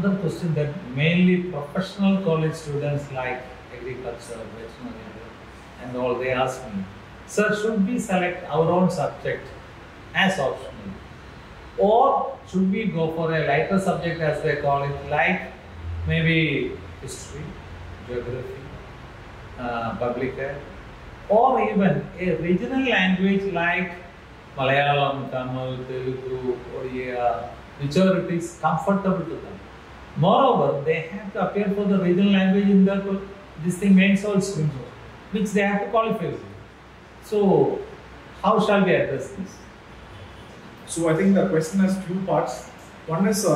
another question that mainly professional college students like agriculture, veterinary, and all, they ask me, sir, should we select our own subject as optional? Or should we go for a lighter subject as they call it, like maybe history, geography, public health, or even a regional language like Malayalam, Tamil, Telugu, Odia, whichever it is comfortable to them. Moreover, they have to appear for the regional language in the this thing mains all streams, which they have to qualify for. So, how shall we address this? So I think the question has two parts. One is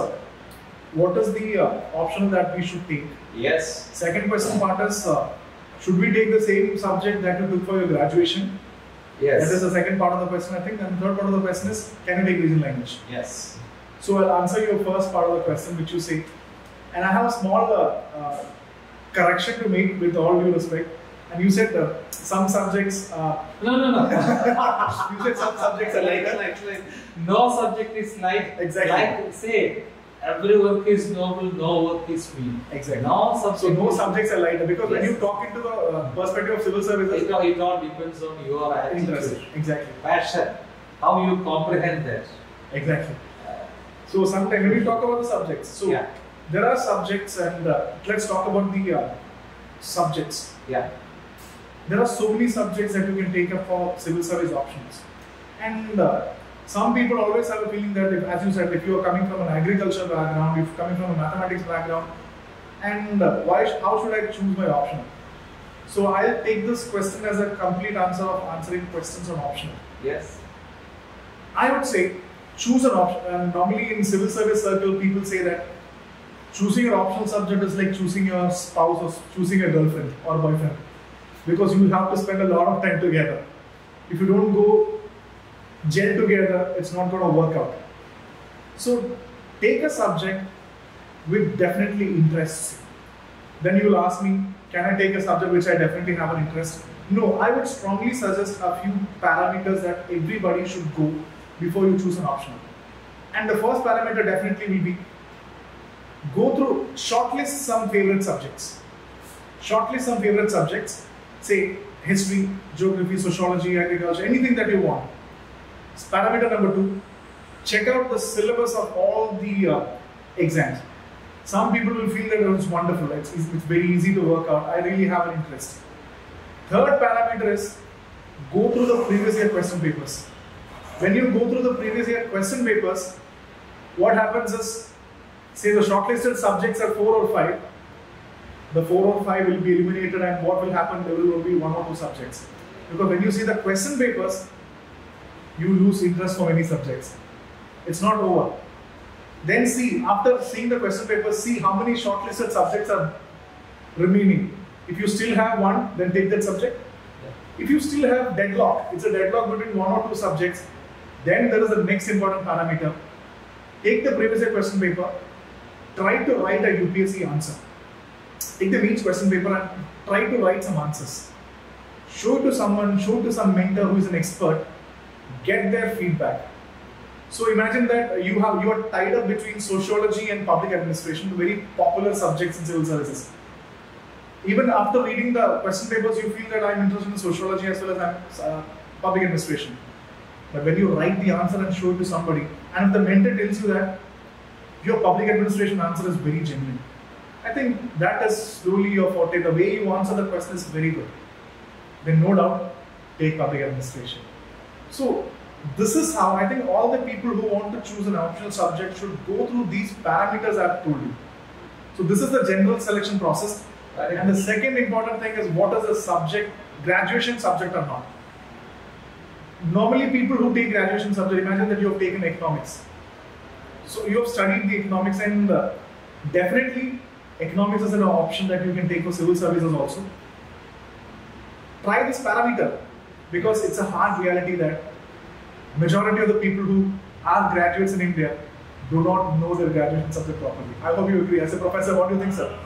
what is the option that we should take? Yes. Second question part is should we take the same subject that you took for your graduation? Yes. That is the second part of the question, I think. And the third part of the question is, can you take regional language? Yes. So I'll answer your first part of the question, which you say. And I have a small correction to make with all due respect. And you said some subjects. No. You said some subjects are like no subject is like exactly. Like say every work is noble, no work is mean. Exactly. No subject. So no subjects are lighter because yes. when you talk into the perspective of civil services, it all depends on your attitude. Interest. Exactly. Passion. How you comprehend that. Exactly. So sometimes when we talk about the subjects, so yeah. There are subjects, and let's talk about the subjects. Yeah. There are so many subjects that you can take up for civil service options, and some people always have a feeling that, if, as you said, if you are coming from an agriculture background, if you're coming from a mathematics background, and how should I choose my option? So I'll take this question as a complete answer of answering questions on optional. Yes. I would say choose an option. Normally in civil service circle, people say that choosing an optional subject is like choosing your spouse or choosing a girlfriend or boyfriend, because you have to spend a lot of time together. If you don't go gel together, it's not going to work out. So take a subject which definitely interests you. Then you will ask me, can I take a subject which I definitely have an interest? No, I would strongly suggest a few parameters that everybody should go before you choose an optional. And the first parameter definitely will be, go through, shortlist some favorite subjects. Shortlist some favorite subjects, say history, geography, sociology, agriculture, anything that you want. Parameter number 2, check out the syllabus of all the exams. Some people will feel that it's wonderful, it's very easy to work out, I really have an interest. Third parameter is, go through the previous year question papers. When you go through the previous year question papers, what happens is, say the shortlisted subjects are 4 or 5, the 4 or 5 will be eliminated, and what will happen, there will be 1 or 2 subjects. Because when you see the question papers, you lose interest for many subjects. It's not over. Then see, after seeing the question papers, see how many shortlisted subjects are remaining. If you still have one, then take that subject. If you still have deadlock, it's a deadlock between 1 or 2 subjects, then there is the next important parameter. Take the previous year question paper, try to write a UPSC answer. Take the mains question paper and try to write some answers. Show it to someone, show it to some mentor who is an expert, get their feedback. So imagine that you are tied up between sociology and public administration, two very popular subjects in civil services. Even after reading the question papers, you feel that I'm interested in sociology as well as I'm public administration. But when you write the answer and show it to somebody, and if the mentor tells you that your public administration answer is very genuine, I think that is slowly your forte. The way you answer the question is very good. Then no doubt, take public administration. So this is how I think all the people who want to choose an optional subject should go through these parameters I have told you. So this is the general selection process. And the second important thing is, what is the subject, graduation subject or not. Normally people who take graduation subject, imagine that you have taken economics. So you have studied the economics, and definitely economics is an option that you can take for civil services also. Try this parameter, because it's a hard reality that majority of the people who are graduates in India do not know their graduation subject properly. I hope you agree. As a professor, what do you think, sir?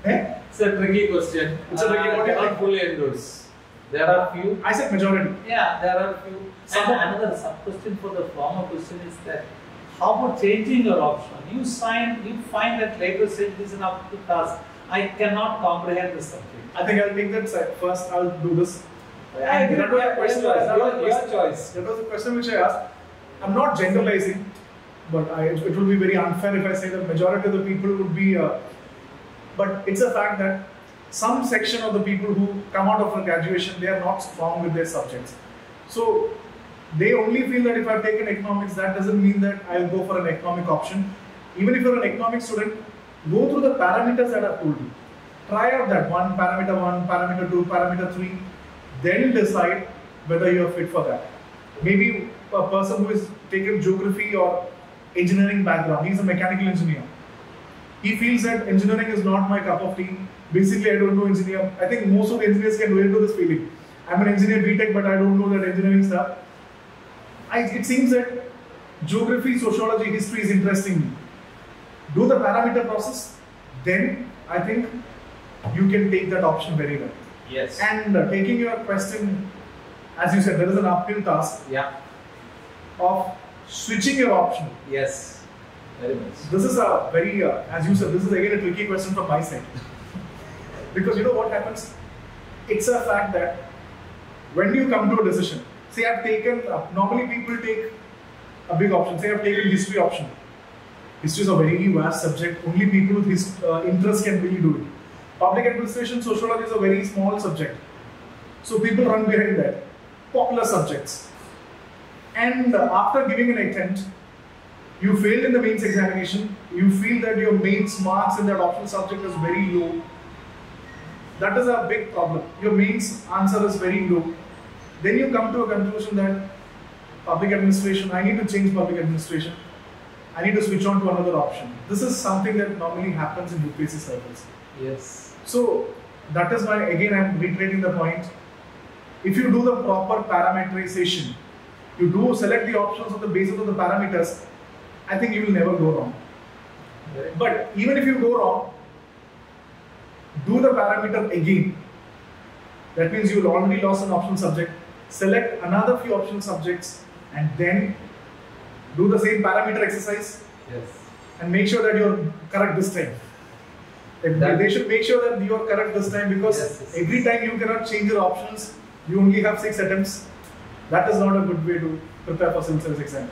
Eh? It's a tricky question. It's a tricky one. Cannot fully endorse. There are few. I said majority. Yeah, there are few. And another sub question for the former question is that How about changing your option? You find that later stage this is an uphill task. I cannot comprehend this subject. I think I'll take that side. First, I'll do this. I think That was a question. your choice. That was a question which I asked. I'm not generalizing, but it will be very unfair if I say that majority of the people would be. But it's a fact that some section of the people who come out of a graduation, they are not strong with their subjects. So they only feel that if I've taken economics, that doesn't mean that I'll go for an economic option. Even if you're an economics student, go through the parameters that I've told you. Try out that parameter 2, parameter 3, then decide whether you're fit for that. Maybe a person who has taken geography or engineering background, he's a mechanical engineer. He feels that engineering is not my cup of tea. Basically, I don't know engineer. I think most of the engineers can relate to this feeling. I'm an engineer BTech, but I don't know that engineering stuff. It seems that geography, sociology, history is interesting me. Do the parameter process, then I think you can take that option very well. Yes. And taking your question, as you said, there is an uphill task of switching your option. Yes, very much. This is a very, as you said, this is again a tricky question from my side. Because you know what happens? It's a fact that when you come to a decision, say I've taken, normally people take a big option, say I've taken history option. History is a very vast subject, only people with interest can really do it. Public administration, sociology is a very small subject. So people run behind that. Popular subjects. And after giving an attempt, you failed in the mains examination, you feel that your mains marks in that optional subject is very low. That is a big problem. Your mains answer is very low. Then you come to a conclusion that public administration, I need to change public administration. I need to switch on to another option. This is something that normally happens in UPSC circles. Yes. So that is why, again, I am reiterating the point. If you do the proper parameterization, you do select the options on the basis of the parameters, I think you will never go wrong. Right. But even if you go wrong, do the parameter again. That means you will already lost an optional subject. Select another few optional subjects and then do the same parameter exercise. Yes. And make sure that you're correct this time. They should make sure that you are correct this time, because every time you cannot change your options, you only have 6 attempts. That is not a good way to prepare for civil service exam.